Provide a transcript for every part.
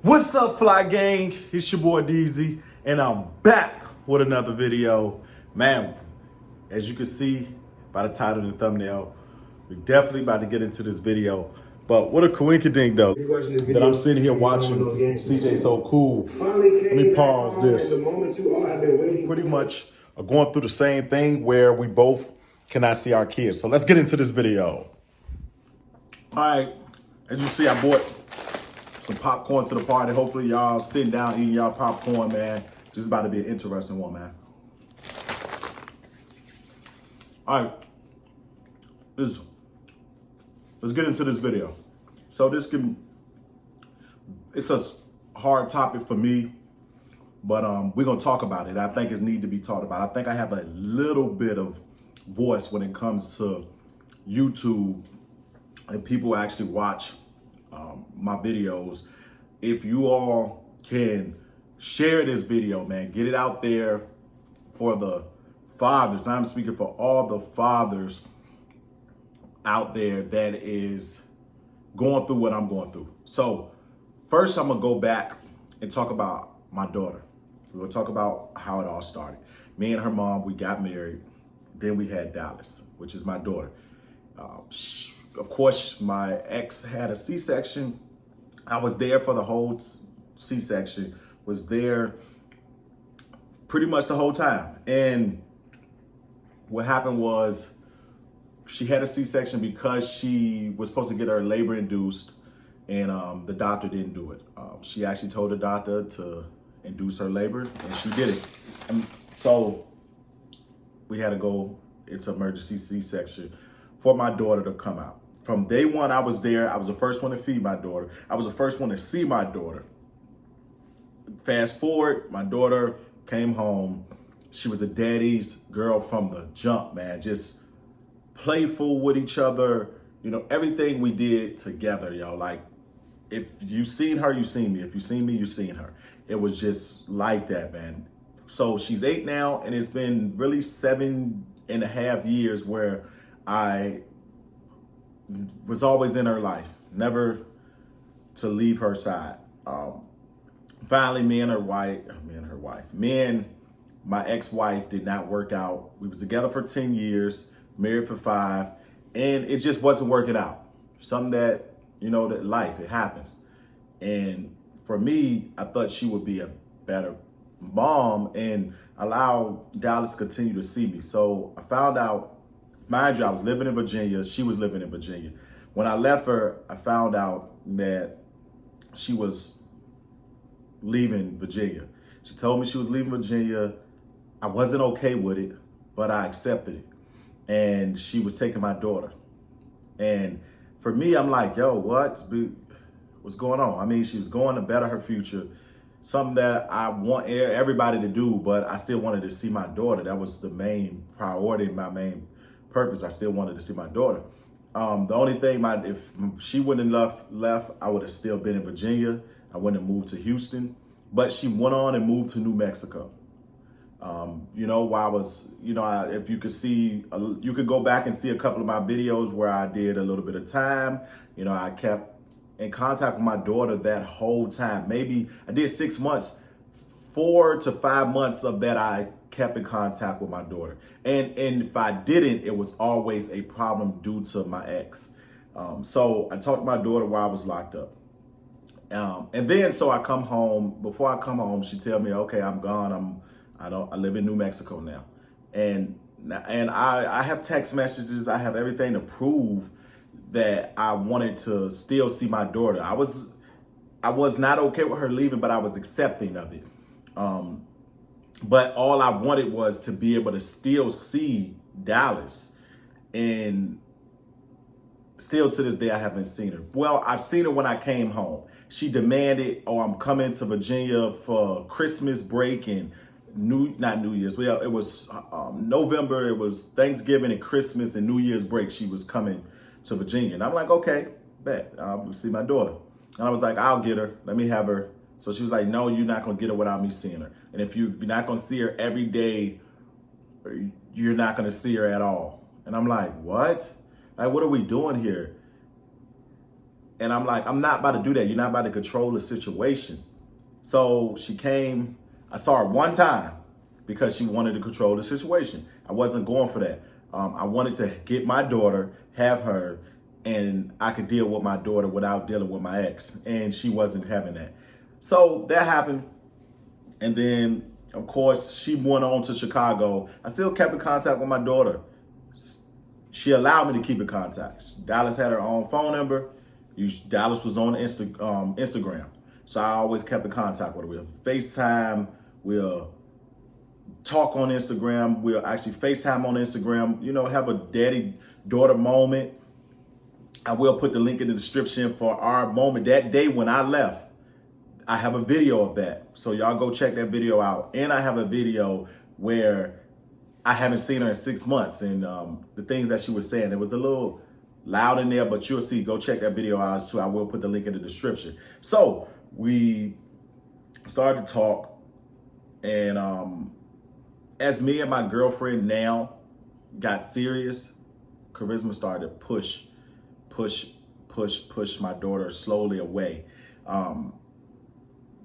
What's up, Fly Gang? It's your boy Deezy, and I'm back with another video. Man, as you can see by the title and the thumbnail, we're definitely about to get into this video. But what a coinkydink though, that I'm sitting here watching CJ So Cool. Let me pause this. Pretty much are going through the same thing where we both cannot see our kids. So let's get into this video. All right, as you see, I bought some popcorn to the party. Hopefully y'all sitting down eating y'all popcorn, man. This is about to be an interesting one, man. All right, let's get into this video. So it's a hard topic for me, but we're gonna talk about it. I think it needs to be talked about. I think I have a little bit of voice when it comes to YouTube and people actually watch my videos. If you all can share this video, man, get it out there for the fathers. I'm speaking for all the fathers out there that is going through what I'm going through. So first, I'm gonna go back and talk about my daughter. We're gonna talk about how it all started. Me and her mom, we got married. Then we had Dallas, which is my daughter. Of course, my ex had a C-section. I was there for the whole C-section, was there pretty much the whole time. And what happened was she had a C-section because she was supposed to get her labor induced, and the doctor didn't do it. She actually told the doctor to induce her labor, and she did it. And so we had to go into emergency C-section for my daughter to come out. From day one, I was there. I was the first one to feed my daughter. I was the first one to see my daughter. Fast forward, my daughter came home. She was a daddy's girl from the jump, man. Just playful with each other. You know, everything we did together, yo. Like, if you seen her, you seen me. If you seen me, you seen her. It was just like that, man. So she's 8 now, and it's been really 7.5 years where I was always in her life, never to leave her side. Finally, me and my ex-wife did not work out. We was together for 10 years, married for 5, and it just wasn't working out. Something that, you know, that life, it happens. And for me, I thought she would be a better mom and allow Dallas to continue to see me. So I found out, mind you, I was living in Virginia. She was living in Virginia. When I left her, I found out that she was leaving Virginia. She told me she was leaving Virginia. I wasn't okay with it, but I accepted it. And she was taking my daughter. And for me, I'm like, yo, what's going on? I mean, she was going to better her future, something that I want everybody to do, but I still wanted to see my daughter. That was the main priority, my main purpose. I still wanted to see my daughter. The only thing, if she wouldn't have left, I would have still been in Virginia. I wouldn't have moved to Houston, but she went on and moved to New Mexico. You know, while I was, you know, if you could see, you could go back and see a couple of my videos where I did a little bit of time. You know, I kept in contact with my daughter that whole time. Maybe I did 6 months, 4 to 5 months of that I kept in contact with my daughter. And if I didn't, it was always a problem due to my ex. So I talked to my daughter while I was locked up. And then, so I come home. Before I come home, she tell me, okay, I'm gone. I live in New Mexico now. And I have text messages. I have everything to prove that I wanted to still see my daughter. I was not okay with her leaving, but I was accepting of it. But all I wanted was to be able to still see Dallas. And still to this day, I haven't seen her. Well, I've seen her when I came home. She demanded, oh, I'm coming to Virginia for Christmas break and not New Year's. Well, it was November. It was Thanksgiving and Christmas and New Year's break. She was coming to Virginia. And I'm like, okay, bet. I'll see my daughter. And I was like, I'll get her. Let me have her. So she was like, no, you're not going to get her without me seeing her. And if you're not going to see her every day, you're not going to see her at all. And I'm like, what? Like, what are we doing here? And I'm like, I'm not about to do that. You're not about to control the situation. So she came, I saw her one time because she wanted to control the situation. I wasn't going for that. I wanted to get my daughter, have her, and I could deal with my daughter without dealing with my ex. And she wasn't having that. So that happened. And then, of course, she went on to Chicago. I still kept in contact with my daughter. She allowed me to keep in contact. Dallas had her own phone number. Dallas was on Instagram. So I always kept in contact with her. We'll FaceTime. We'll talk on Instagram. We'll actually FaceTime on Instagram. You know, have a daddy-daughter moment. I will put the link in the description for our moment that day when I left. I have a video of that. So y'all go check that video out. And I have a video where I haven't seen her in 6 months. And the things that she was saying, it was a little loud in there, but you'll see. Go check that video out too. I will put the link in the description. So we started to talk. And as me and my girlfriend now got serious, Charisma started to push my daughter slowly away.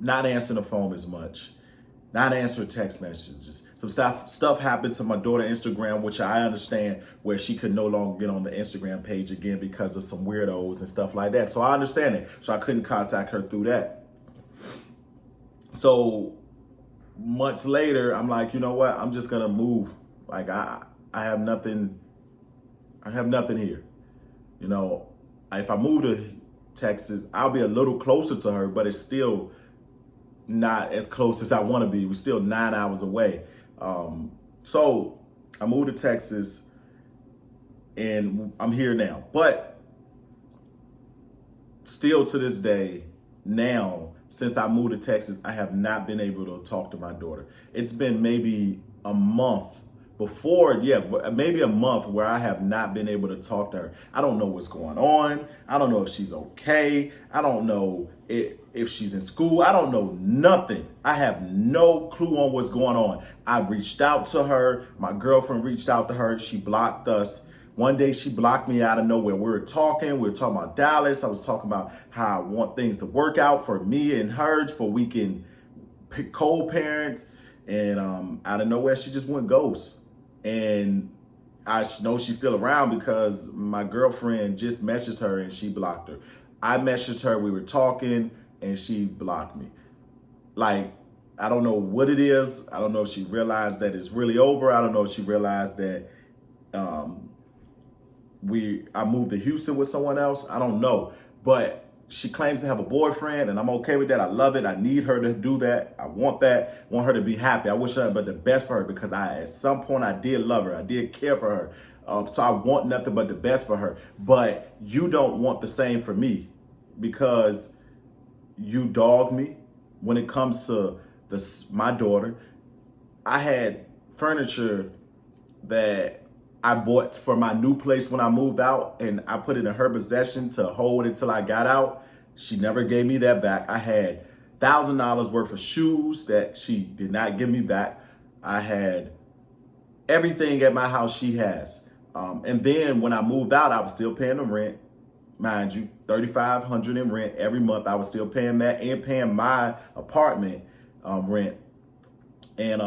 Not answering the phone as much, not answering text messages. Some stuff happened to my daughter Instagram, which I understand, where she could no longer get on the Instagram page again because of some weirdos and stuff like that. So I understand it. So I couldn't contact her through that. So months later, I'm like, you know what? I'm just gonna move. Like I have nothing. I have nothing here. You know, if I move to Texas, I'll be a little closer to her, but it's still not as close as I want to be. We're still 9 hours away. So I moved to Texas and I'm here now. But still to this day, now, since I moved to Texas, I have not been able to talk to my daughter. It's been maybe a month maybe a month where I have not been able to talk to her. I don't know what's going on. I don't know if she's okay. I don't know if she's in school. I don't know nothing. I have no clue on what's going on. I've reached out to her. My girlfriend reached out to her. She blocked us. One day she blocked me out of nowhere. We were talking about Dallas. I was talking about how I want things to work out for me and her, for we can co-parent. And out of nowhere, she just went ghost. And I know she's still around because my girlfriend just messaged her and she blocked her. I messaged her, we were talking, and she blocked me. Like, I don't know what it is. I don't know if she realized that it's really over. I don't know if she realized that I moved to Houston with someone else. I don't know. But she claims to have a boyfriend, and I'm okay with that. I love it. I need her to do that. I want that. I want her to be happy. I wish her but the best for her because at some point I did love her. I did care for her. So I want nothing but the best for her. But you don't want the same for me because you dog me when it comes to my daughter. I had furniture that I bought for my new place when I moved out, and I put it in her possession to hold it till I got out. She never gave me that back. I had $1,000 worth of shoes that she did not give me back. I had everything at my house she has. And then when I moved out, I was still paying the rent. Mind you, $3,500 in rent every month. I was still paying that and paying my apartment rent. And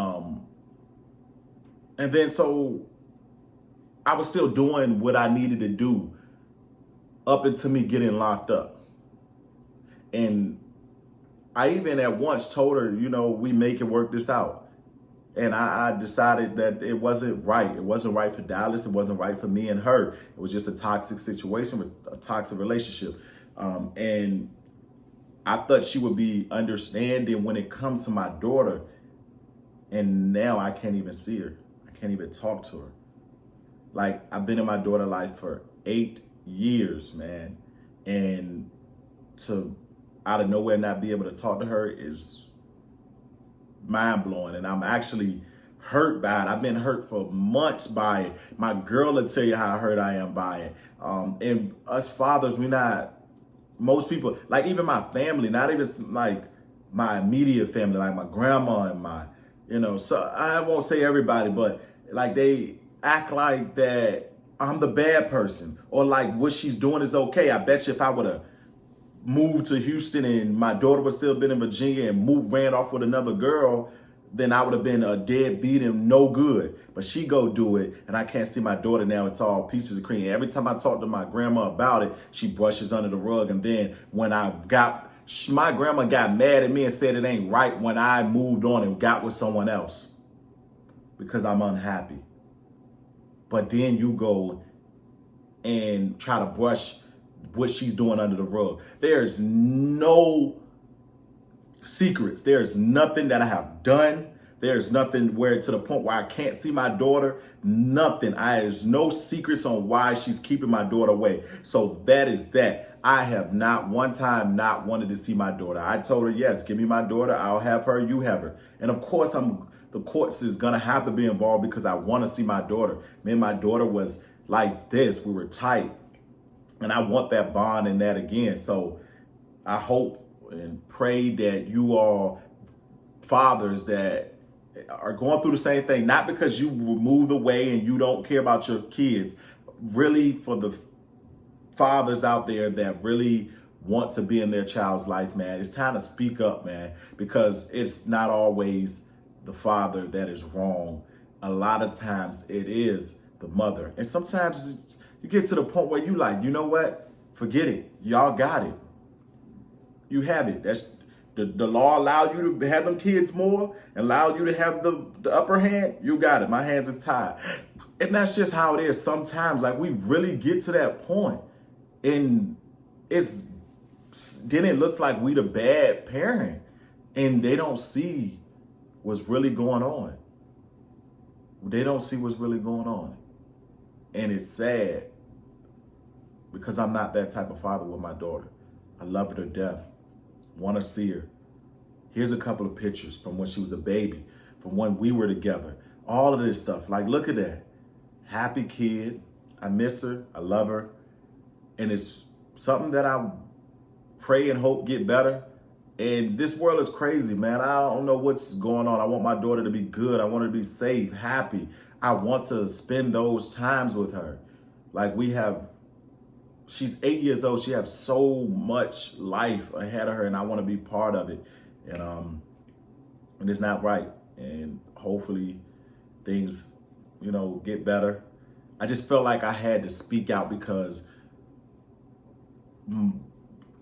then so I was still doing what I needed to do up until me getting locked up. And I even at once told her, you know, we make it work this out. And I decided that it wasn't right. It wasn't right for Dallas. It wasn't right for me and her. It was just a toxic situation, with a toxic relationship. And I thought she would be understanding when it comes to my daughter. And now I can't even see her. I can't even talk to her. Like, I've been in my daughter's life for 8 years, man. And to out of nowhere not be able to talk to her is mind-blowing. And I'm actually hurt by it. I've been hurt for months by it. My girl will tell you how hurt I am by it. And us fathers, most people, like even my family, not even like my immediate family, like my grandma and so I won't say everybody, but like they act like that I'm the bad person, or like what she's doing is okay. I bet you if I would have moved to Houston and my daughter was still been in Virginia and ran off with another girl, then I would have been a deadbeat and no good. But she go do it, and I can't see my daughter now. It's all pieces of cream. Every time I talk to my grandma about it, she brushes under the rug. And then when my grandma got mad at me and said it ain't right when I moved on and got with someone else because I'm unhappy. But then you go and try to brush what she's doing under the rug. There's no secrets. There's nothing that I have done. There's nothing where to the point where I can't see my daughter. Nothing. There's no secrets on why she's keeping my daughter away. So that is that. I have not one time not wanted to see my daughter. I told her, yes, give me my daughter. I'll have her. You have her. And of course, the courts is going to have to be involved because I want to see my daughter. Me and my daughter was like this. We were tight. And I want that bond and that again. So I hope and pray that you all fathers that are going through the same thing, not because you moved away and you don't care about your kids, really for the fathers out there that really want to be in their child's life, man, it's time to speak up, man, because it's not always the father that is wrong. A lot of times it is the mother. And sometimes you get to the point where you like, you know what? Forget it. Y'all got it. You have it. That's the law allowed you to have them kids more and allowed you to have the upper hand. You got it. My hands is tied. And that's just how it is sometimes. Like we really get to that point. And then it looks like we the bad parent. And they don't see what's really going on. They don't see what's really going on. And it's sad because I'm not that type of father with my daughter. I love her to death. Want to see her. Here's a couple of pictures from when she was a baby, from when we were together. All of this stuff. Like, look at that. Happy kid. I miss her. I love her. And it's something that I pray and hope get better. And this world is crazy, man. I don't know what's going on. I want my daughter to be good. I want her to be safe, happy. I want to spend those times with her. Like she's 8 years old. She has so much life ahead of her, and I want to be part of it. And it's not right. And hopefully things, get better. I just felt like I had to speak out because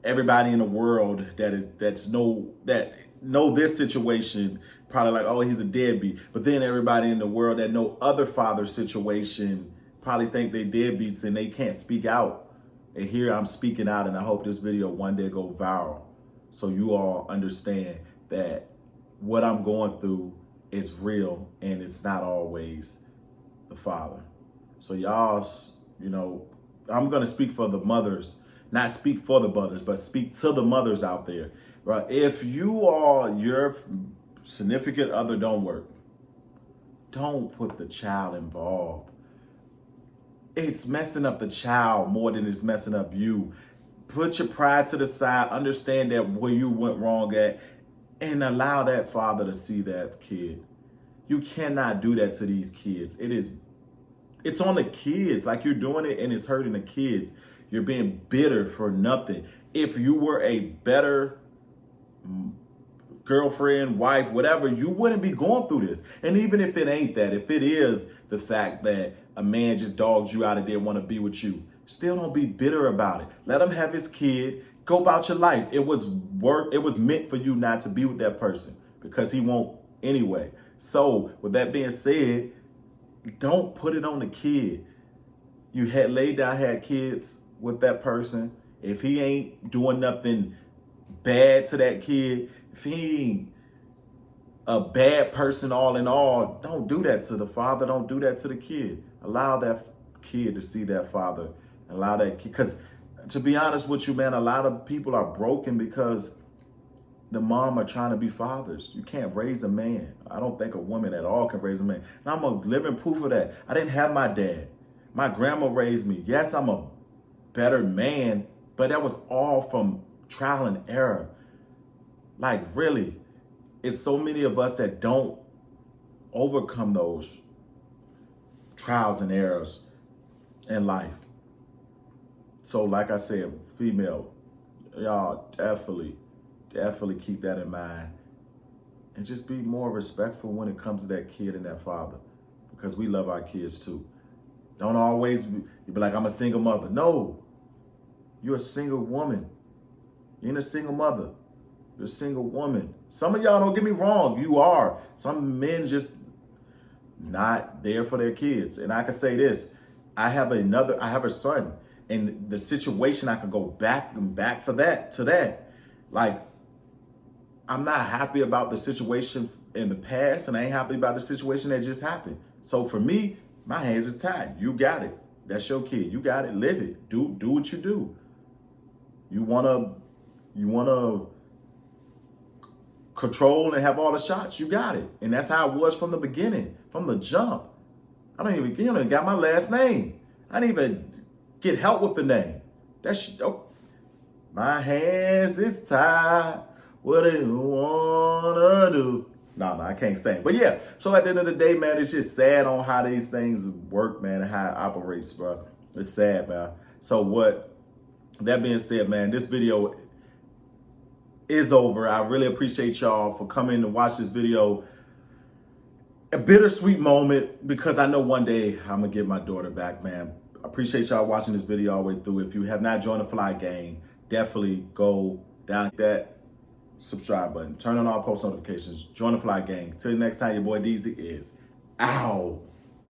everybody in the world that know this situation probably like, oh, he's a deadbeat. But then everybody in the world that know other father's situation probably think they deadbeats and they can't speak out. And here I'm speaking out, and I hope this video one day go viral so you all understand that what I'm going through is real and it's not always the father. So y'all, I'm going to speak for the mothers, not speak for the brothers, but speak to the mothers out there. Right? If your significant other don't work, don't put the child involved. It's messing up the child more than it's messing up you. Put your pride to the side, understand that where you went wrong at, and allow that father to see that kid. You cannot do that to these kids. It's on the kids. Like you're doing it and it's hurting the kids. You're being bitter for nothing. If you were a better girlfriend, wife, whatever, you wouldn't be going through this. And even if it ain't that, if it is the fact that a man just dogged you out and didn't want to be with you, still don't be bitter about it. Let him have his kid. Go about your life. It was meant for you not to be with that person because he won't anyway. So with that being said, don't put it on the kid. You had kids with that person. If he ain't doing nothing bad to that kid, if he ain't a bad person all in all, don't do that to the father. Don't do that to the kid. Allow that kid to see that father. Allow that kid, because to be honest with you, man, a lot of people are broken because the mom are trying to be fathers. You can't raise a man. I don't think a woman at all can raise a man. And I'm a living proof of that. I didn't have my dad. My grandma raised me. Yes, I'm a better man, but that was all from trial and error. Like really, it's so many of us that don't overcome those trials and errors in life. So like I said, female, y'all definitely keep that in mind. And just be more respectful when it comes to that kid and that father. Because we love our kids too. Don't always be like, I'm a single mother. No, you're a single woman. You ain't a single mother. You're a single woman. Some of y'all, don't get me wrong, you are. Some men just not there for their kids. And I can say this, I have a son, and the situation I could go back and back for that, to that. Like, I'm not happy about the situation in the past, and I ain't happy about the situation that just happened. So for me, my hands is tied. You got it. That's your kid. You got it. Live it. Do what you do. You wanna control and have all the shots. You got it. And that's how it was from the beginning, from the jump. I don't even got my last name. I didn't even get help with the name. My hands is tied. What do you wanna do? No, I can't sing. But yeah, so at the end of the day, man, it's just sad on how these things work, man, and how it operates, bro. It's sad, man. So that being said, man, this video is over. I really appreciate y'all for coming to watch this video. A bittersweet moment, because I know one day I'm gonna get my daughter back, man. I appreciate y'all watching this video all the way through. If you have not joined the Fly Gang, definitely go down that subscribe button, turn on all post notifications, join the Fly Gang. Till next time, your boy Deezy is out.